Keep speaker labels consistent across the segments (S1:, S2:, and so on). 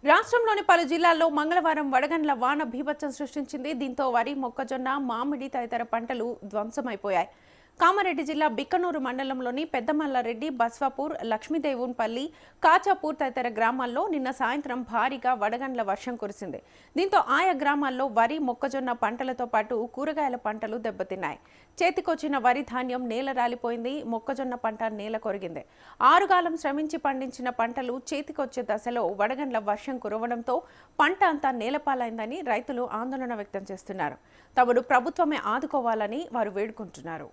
S1: రాష్ట్రంలోని పలు జిల్లాల్లో మంగళవారం వడగండ్ల వాన బీభత్సం సృష్టించింది. దీంతో వరి, మొక్కజొన్న, మామిడి తదితర పంటలు ధ్వంసమైపోయాయి. కామారెడ్డి జిల్లా బిక్కనూరు మండలంలోని పెద్దమల్లారెడ్డి, బస్వాపూర్, లక్ష్మీదేవున్పల్లి, కాచాపూర్ తదితర గ్రామాల్లో నిన్న సాయంత్రం భారీగా వడగండ్ల వర్షం కురిసింది. దీంతో ఆయా గ్రామాల్లో వరి, మొక్కజొన్న పంటలతో పాటు కూరగాయల పంటలు దెబ్బతిన్నాయి. చేతికొచ్చిన వరి ధాన్యం నేల రాలిపోయింది. మొక్కజొన్న పంట నేల కొరిగింది. ఆరుగాలం శ్రమించి పండించిన పంటలు చేతికొచ్చే దశలో వడగండ్ల వర్షం కురవడంతో పంట అంతా నేలపాలైందని రైతులు ఆందోళన వ్యక్తం చేస్తున్నారు. తమను ప్రభుత్వమే ఆదుకోవాలని వారు వేడుకుంటున్నారు.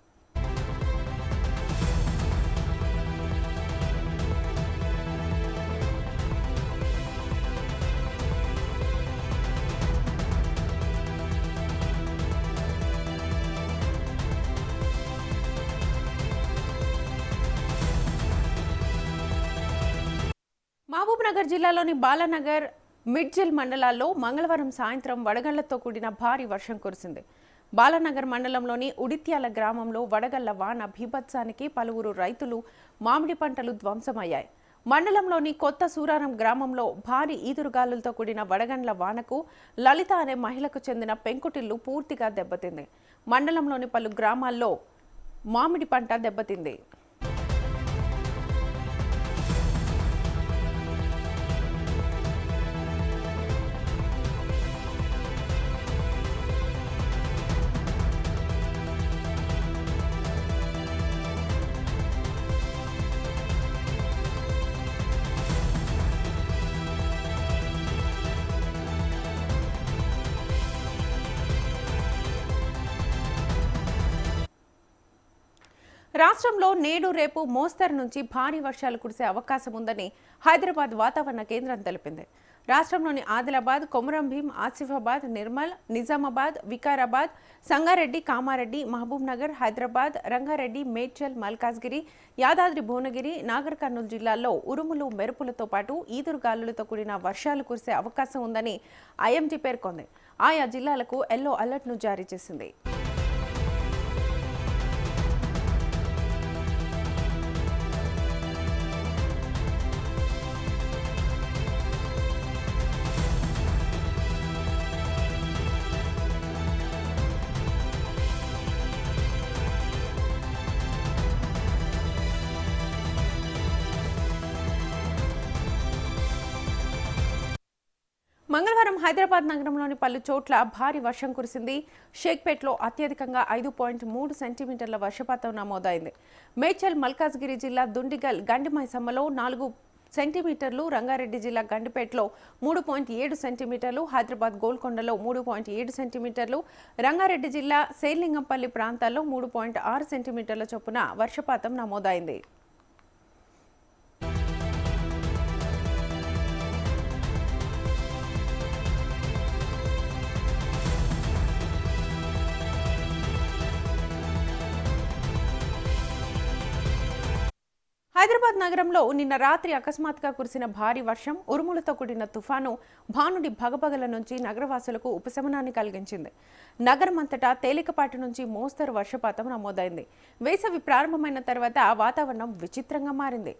S1: మహబూబ్నగర్ జిల్లాలోని బాలానగర్, మిడ్జిల్ మండలాల్లో మంగళవారం సాయంత్రం వడగళ్లతో కూడిన భారీ వర్షం కురిసింది. బాలానగర్ మండలంలోని ఉడిత్యాల గ్రామంలో వడగళ్ల వాన బీభత్సానికి పలువురు రైతులు మామిడి పంటలు ధ్వంసమయ్యాయి. మండలంలోని కొత్త సూరారం గ్రామంలో భారీ ఈదురుగాలులతో కూడిన వడగండ్ల వానకు లలిత అనే మహిళకు చెందిన పెంకుటిల్లు పూర్తిగా దెబ్బతింది. మండలంలోని పలు గ్రామాల్లో మామిడి పంట దెబ్బతింది. రాష్ట్రంలో నేడు రేపు మోస్తరు నుంచి భారీ వర్షాలు కురిసే అవకాశం ఉందని హైదరాబాద్ వాతావరణ కేంద్రం తెలిపింది. రాష్ట్రంలోని ఆదిలాబాద్, కొమురంభీం, ఆసిఫాబాద్, నిర్మల్, నిజామాబాద్, వికారాబాద్, సంగారెడ్డి, కామారెడ్డి, మహబూబ్నగర్, హైదరాబాద్, రంగారెడ్డి, మేడ్చల్, మల్కాజ్గిరి, యాదాద్రి భువనగిరి, నాగర్ కర్నూలు జిల్లాల్లో ఉరుములు, మెరుపులతో పాటు ఈదురుగాలులతో కూడిన వర్షాలు కురిసే అవకాశం ఉందని ఐఎండీ పేర్కొంది. ఆయా జిల్లాలకు ఎల్లో అలర్ట్ను జారీ చేసింది. మంగళవారం హైదరాబాద్ నగరంలోని పలు చోట్ల భారీ వర్షం కురిసింది. షేక్పేట్లో అత్యధికంగా 5.3 సెంటీమీటర్ల వర్షపాతం నమోదైంది. మేడ్చల్, మల్కాజ్గిరి జిల్లా దుండిగల్, గండిమైసమ్మలో 4 సెంటీమీటర్లు, రంగారెడ్డి జిల్లా గండిపేటలో 3.7 సెంటీమీటర్లు, హైదరాబాద్ గోల్కొండలో 3.7 సెంటీమీటర్లు, రంగారెడ్డి జిల్లా శేర్లింగంపల్లి ప్రాంతాల్లో 3.6 సెంటీమీటర్ల చొప్పున వర్షపాతం నమోదైంది. హైదరాబాద్ నగరంలో నిన్న రాత్రి అకస్మాత్తుగా కురిసిన భారీ వర్షం, ఉరుములతో కూడిన తుఫాను భానుడి భగభగల నుంచి నగరవాసులకు ఉపశమనాన్ని కలిగించింది. నగరమంతటా తేలికపాటి నుంచి మోస్తరు వర్షపాతం నమోదైంది. వేసవి ప్రారంభమైన తర్వాత వాతావరణం విచిత్రంగా మారింది.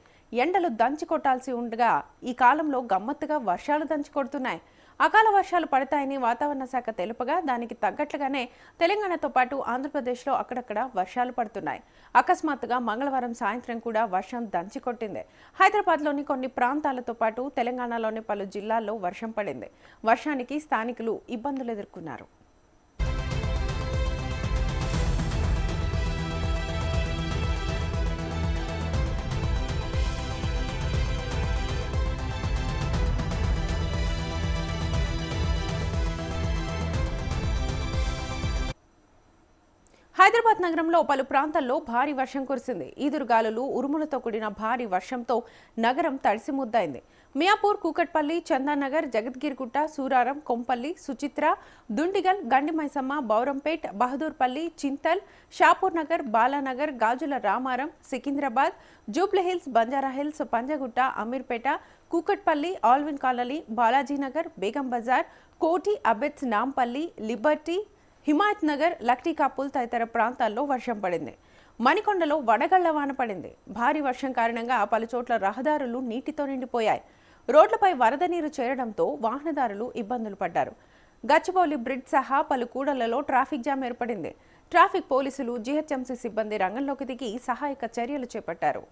S1: ఎండలు దంచి కొట్టాల్సి ఉండగా ఈ కాలంలో గమ్మత్తుగా వర్షాలు దంచి కొడుతున్నాయి. అకాల వర్షాలు పడతాయని వాతావరణ శాఖ తెలుపగా దానికి తగ్గట్లుగానే తెలంగాణతో పాటు ఆంధ్రప్రదేశ్లో అక్కడక్కడ వర్షాలు పడుతున్నాయి. అకస్మాత్తుగా మంగళవారం సాయంత్రం కూడా వర్షం దంచికొట్టింది. హైదరాబాద్లోని కొన్ని ప్రాంతాలతో పాటు తెలంగాణలోని పలు జిల్లాల్లో వర్షం పడింది. వర్షానికి స్థానికులు ఇబ్బందులు ఎదుర్కొన్నారు. హైదరాబాద్ నగరంలో పలు ప్రాంతాల్లో భారీ వర్షం కురిసింది. ఈదురుగాలులు, ఉరుములతో కూడిన భారీ వర్షంతో నగరం తడిసిముద్దైంది. మియాపూర్, కూకట్పల్లి, చందానగర్, జగద్గిరిగుట్ట, సూరారం, కొంపల్లి, సుచిత్ర, దుండిగల్, గండిమైసమ్మ, బౌరంపేట్, బహదూర్పల్లి, చింతల్, షాపూర్ నగర్, బాలానగర్, గాజుల రామారం, సికింద్రాబాద్, జూబ్లీహిల్స్, బంజారాహిల్స్, పంజగుట్ట, అమీర్పేట, కూకట్పల్లి, ఆల్విన్ కాలనీ, బాలాజీనగర్, బేగం బజార్, కోటి, అబెట్స్, నాంపల్లి, లిబర్టీ, హిమాయత్ నగర్, లక్టీకాపుల్ తదితర ప్రాంతాల్లో వర్షం పడింది. మణికొండలో వడగళ్ల వాన పడింది. భారీ వర్షం కారణంగా పలుచోట్ల రహదారులు నీటితో నిండిపోయాయి. రోడ్లపై వరద నీరు చేరడంతో వాహనదారులు ఇబ్బందులు పడ్డారు. గచ్చిబౌలి బ్రిడ్జ్ సహా పలు కూడళ్లలో ట్రాఫిక్ జామ్ ఏర్పడింది. ట్రాఫిక్ పోలీసులు, జీహెచ్ఎంసీ సిబ్బంది రంగంలోకి దిగి సహాయక చర్యలు చేపట్టారు.